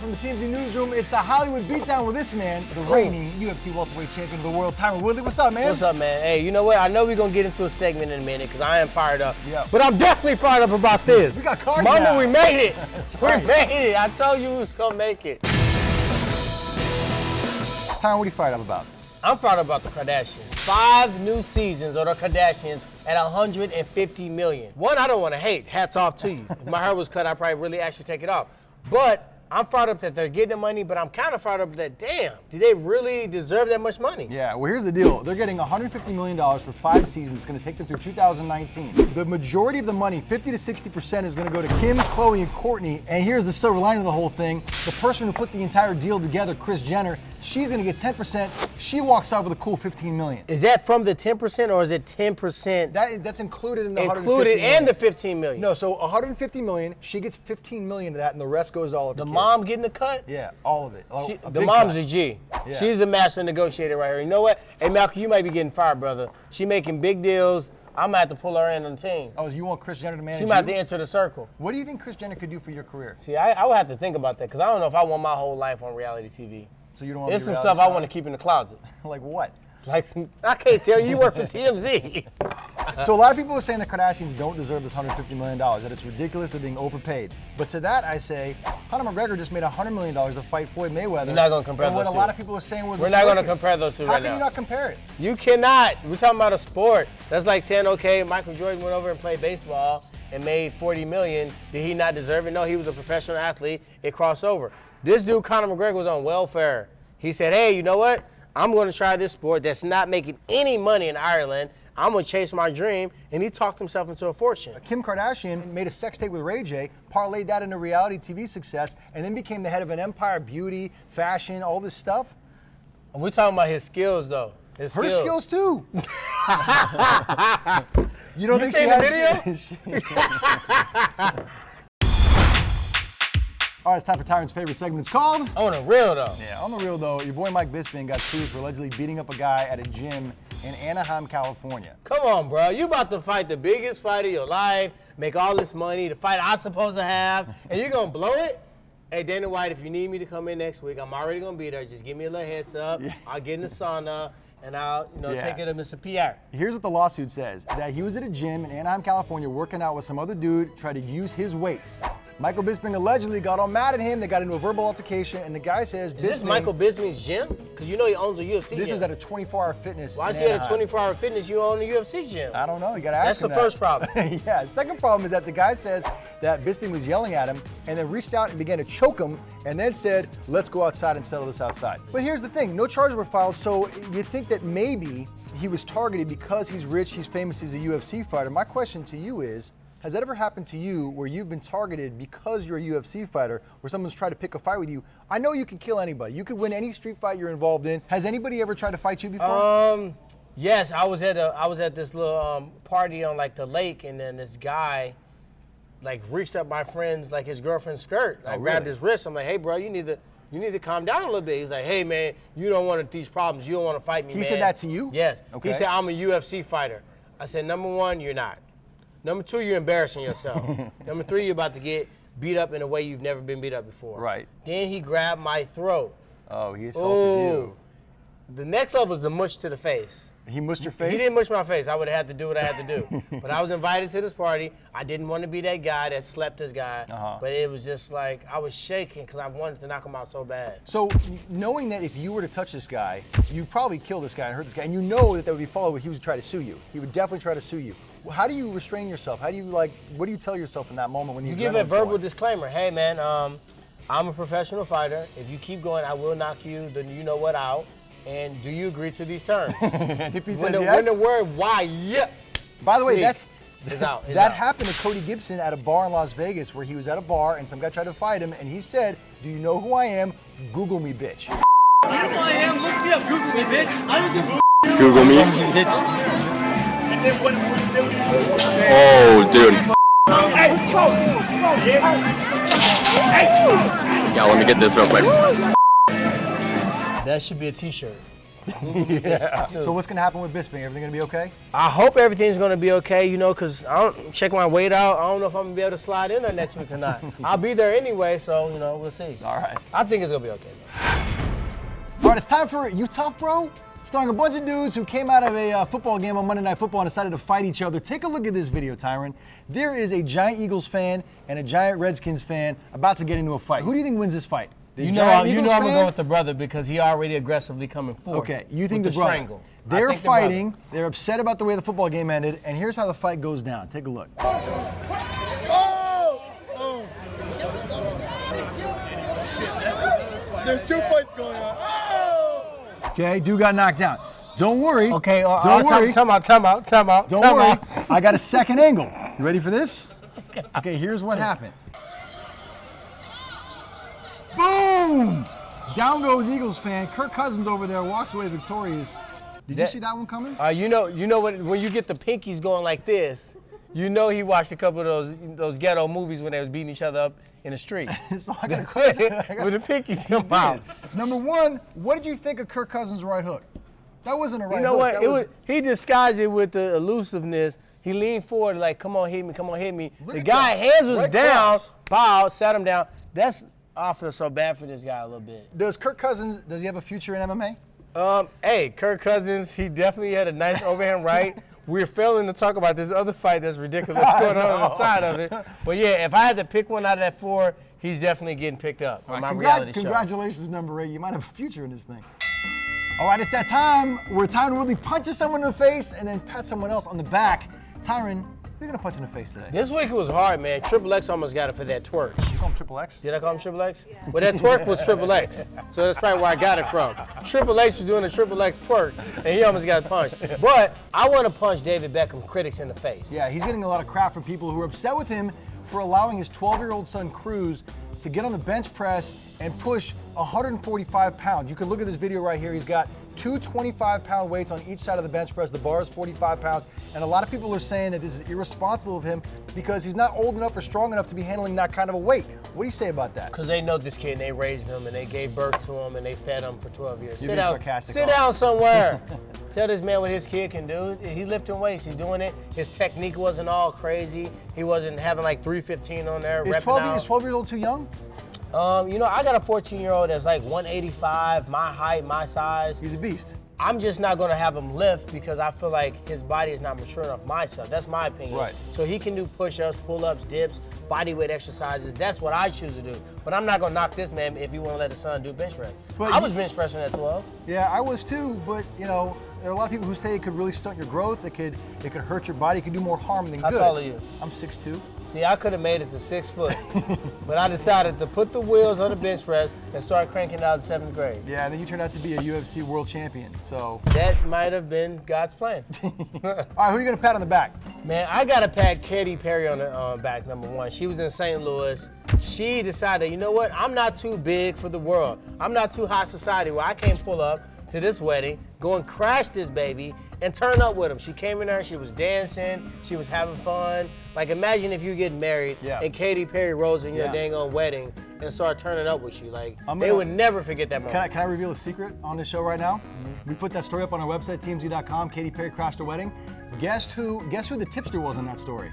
from the TMZ newsroom. It's the Hollywood Beatdown with this man, the reigning UFC welterweight champion of the world, Tyron Woodley. What's up, man? What's up, man? Hey, you know what? I know we're gonna get into a segment in a minute because I am fired up. Yeah. But I'm definitely fired up about this. We got cards Mama, now. we made it. Right. We made it. I told you we was gonna make it. Tyron, what are you fired up about? I'm fired up about the Kardashians. 5 new seasons of the Kardashians at 150 million. One, I don't want to hate. Hats off to you. If my hair was cut, I'd probably really actually take it off. But I'm fired up that they're getting the money, but I'm kind of fired up that, damn, do they really deserve that much money? Yeah, well, here's the deal. They're getting $150 million for 5 seasons. It's going to take them through 2019. The majority of the money, 50 to 60%, is going to go to Kim, Khloe, and Kourtney. And here's the silver lining of the whole thing. The person who put the entire deal together, Kris Jenner, she's going to get 10%. She walks out with a cool $15 million. Is that from the 10% or is it 10%? That's included in the included and the 15 million? No, so 150 million, she gets 15 million of that, and the rest goes to all of the kids. Mom getting the cut? Yeah, all of it. The mom's cut. a G. Yeah. She's a master negotiator right here. You know what? Hey, Malcolm, you might be getting fired, brother. She making big deals. I'm going to have to pull her in on the team. Oh, you want Kris Jenner to manage She might have you? to enter the circle. What do you think Kris Jenner could do for your career? See, I would have to think about that because I don't know if I want my whole life on reality TV. So you don't want There's to be some reality stuff I star? want to keep in the closet. Like what? Like some, I can't tell you. You work for TMZ. So a lot of people are saying the Kardashians don't deserve this $150 million, that it's ridiculous, they're being overpaid. But to that I say, Conor McGregor just made $100 million to fight Floyd Mayweather. You're not going to compare and those what two. a lot of people are saying was We're a not going to circus. compare those two How right can now. you not compare it? You cannot. We're talking about a sport. That's like saying, okay, Michael Jordan went over and played baseball and made $40 million. Did he not deserve it? No, he was a professional athlete. It crossed over. This dude, Conor McGregor, was on welfare. He said, hey, you know what? I'm going to try this sport that's not making any money in Ireland. I'm going to chase my dream. And he talked himself into a fortune. Kim Kardashian made a sex tape with Ray J, parlayed that into reality TV success, and then became the head of an empire, beauty, fashion, all this stuff. We're talking about his skills, though. Her skills too. You don't You think seen she the has? All right, it's time for Tyron's favorite segment. It's called On the real, though. Yeah, on the real though, your boy Mike Bisping got sued for allegedly beating up a guy at a gym in Anaheim, California. Come on, bro. You about to fight the biggest fight of your life, make all this money, the fight I'm supposed to have, and you're going to blow it? Hey, Dana White, if you need me to come in next week, I'm already going to be there. Just give me a little heads up. Yeah. I'll get in the sauna, and I'll Yeah. take it to Mr. PR. Here's what the lawsuit says, that he was at a gym in Anaheim, California, working out with some other dude, tried to use his weights. Michael Bisping allegedly got all mad at him. They got into a verbal altercation, and the guy says, Is this Michael Bisping's gym? Because you know he owns a UFC This gym. was at a 24-hour fitness. Why is in he at a Anaheim. 24-hour fitness? You own a UFC gym. I don't know. You got to ask That's him the that. first problem. Yeah. Second problem is that the guy says that Bisping was yelling at him and then reached out and began to choke him and then said, let's go outside and settle this outside. But here's the thing. No charges were filed, so you think that maybe he was targeted because he's rich, he's famous, he's a UFC fighter. My question to you is, has that ever happened to you where you've been targeted because you're a UFC fighter, where someone's tried to pick a fight with you? I know you can kill anybody. You could win any street fight you're involved in. Has anybody ever tried to fight you before? Yes, I was at this little party on like the lake, and then this guy like reached up my friend's like his girlfriend's skirt. I grabbed his wrist. I'm like, hey, bro, you need to calm down a little bit. He's like, hey, man, you don't want these problems. You don't want to fight me, man. He said that to you? Yes. Okay. He said, I'm a UFC fighter. I said, number one, you're not. Number two, you're embarrassing yourself. Number three, you're about to get beat up in a way you've never been beat up before. Right. Then he grabbed my throat. Oh, he assaulted you. The next level is the mush to the face. He mushed your face? He didn't mush my face. I would have had to do what I had to do. But I was invited to this party. I didn't want to be that guy that slept this guy. But it was just like, I was shaking because I wanted to knock him out so bad. So knowing that if you were to touch this guy, you'd probably kill this guy and hurt this guy, and you know that would be followed, he would try to sue you. He would definitely try to sue you. How do you restrain yourself? How do you what do you tell yourself in that moment when You give a verbal disclaimer. Hey, man, I'm a professional fighter. If you keep going, I will knock you, the you know what out. And do you agree to these terms? And if he says when yes, the word why, yep. by the way, that's out. That happened to Cody Gibson at a bar in Las Vegas where he was at a bar and some guy tried to fight him and he said, do you know who I am? Google me, bitch. You know who I am? Look me up. Google me, bitch. I don't give a Google me. bitch. Oh, dude. Yeah, let me get this real quick. That should be a t-shirt. Yeah. So what's going to happen with Bisping? Everything going to be okay? I hope everything's going to be okay, you know, because I don't check my weight out. I don't know if I'm going to be able to slide in there next week or not. I'll be there anyway, so, you know, we'll see. All right. I think it's going to be okay, man. All right, it's time for You Tough, Bro? Starring a bunch of dudes who came out of a football game on Monday Night Football and decided to fight each other. Take a look at this video, Tyron. There is a giant Eagles fan and a giant Redskins fan about to get into a fight. Who do you think wins this fight? The You know I'm going to go with the brother because he already aggressively coming forward. Okay, you think with the the brother. strangle. They're fighting. They're upset about the way the football game ended, and here's how the fight goes down. Take a look. There's 2 fights going on. Okay, dude got knocked down. Don't worry. Okay, don't worry. Time out. Don't worry. I got a second angle. You ready for this? Okay, here's what happened. Boom! Down goes Eagles fan. Kirk Cousins over there walks away victorious. Did you see that one coming? You know what? When you get the pinkies going like this, you know he watched a couple of those ghetto movies when they was beating each other up in the street. So I gotta when the pinkies come out. Number one, what did you think of Kirk Cousins' right hook? That wasn't a right hook. You know what? He disguised it with the elusiveness. He leaned forward like, come on, hit me. The guy hands was down, bowed, sat him down. I feel so bad for this guy a little bit. Does Kirk Cousins, does he have a future in MMA? Hey, Kirk Cousins, he definitely had a nice overhand right. We're failing to talk about this other fight that's ridiculous going on the side of it. But yeah, if I had to pick one out of that 4, he's definitely getting picked up on my reality show. Congratulations, number 8. You might have a future in this thing. All right, it's that time where Tyron Woodley punches someone in the face and then pats someone else on the back. Tyron, who are you going to punch in the face today? This week it was hard, man. Triple X almost got it for that twerk. You call him Triple X? Did I call him Triple X? Yeah. Well, that twerk was Triple X. So that's probably where I got it from. Triple H was doing a Triple X twerk, and he almost got punched. But I want to punch David Beckham critics in the face. Yeah, he's getting a lot of crap from people who are upset with him for allowing his 12-year-old son, Cruz, to get on the bench press and push 145 pounds. You can look at this video right here. He's got 2 25-pound weights on each side of the bench press. The bar is 45 pounds. And a lot of people are saying that this is irresponsible of him because he's not old enough or strong enough to be handling that kind of a weight. What do you say about that? Because they know this kid and they raised him and they gave birth to him and they fed him for 12 years. Sit down somewhere. Tell this man what his kid can do. He's lifting weights. He's doing it. His technique wasn't all crazy. He wasn't having like 315 on there. Is 12 years old too young? You know, I got a 14-year-old that's like 185, my height, my size. He's a beast. I'm just not going to have him lift because I feel like his body is not mature enough myself. That's my opinion. Right. So he can do push-ups, pull-ups, dips, body weight exercises. That's what I choose to do. But I'm not going to knock this man if he won't let his son do bench press. I was bench pressing at 12. Yeah, I was too, but you know, there are a lot of people who say it could really stunt your growth. It could hurt your body. It could do more harm than good. How tall are you? I'm 6'2". See, I could have made it to 6 foot, but I decided to put the wheels on the bench press and start cranking out in 7th grade. Yeah, and then you turned out to be a UFC world champion, so. That might have been God's plan. All right, who are you gonna pat on the back? Man, I gotta pat Katy Perry on the back, number 1. She was in St. Louis. She decided, you know what? I'm not too big for the world. I'm not too high society where I can't pull up to this wedding, go and crash this baby, and turn up with him. She came in there, she was dancing, she was having fun. Like imagine if you get married and Katy Perry rolls in your dang on wedding and start turning up with you. Like they would never forget that moment. Can I reveal a secret on this show right now? We put that story up on our website, TMZ.com. Katy Perry crashed a wedding. Guess who the tipster was in that story?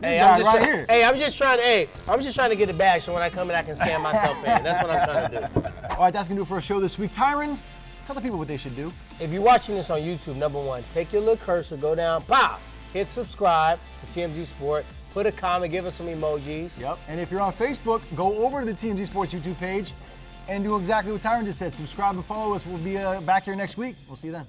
Hey, I'm just trying to get a bag so when I come in I can scan myself in. That's what I'm trying to do. All right, that's gonna do it for our show this week. Tyron, tell the people what they should do. If you're watching this on YouTube, number 1, take your little cursor, go down, pop, hit subscribe to TMZ Sports, put a comment, give us some emojis. Yep. And if you're on Facebook, go over to the TMZ Sports YouTube page and do exactly what Tyron just said. Subscribe and follow us. We'll be back here next week. We'll see you then.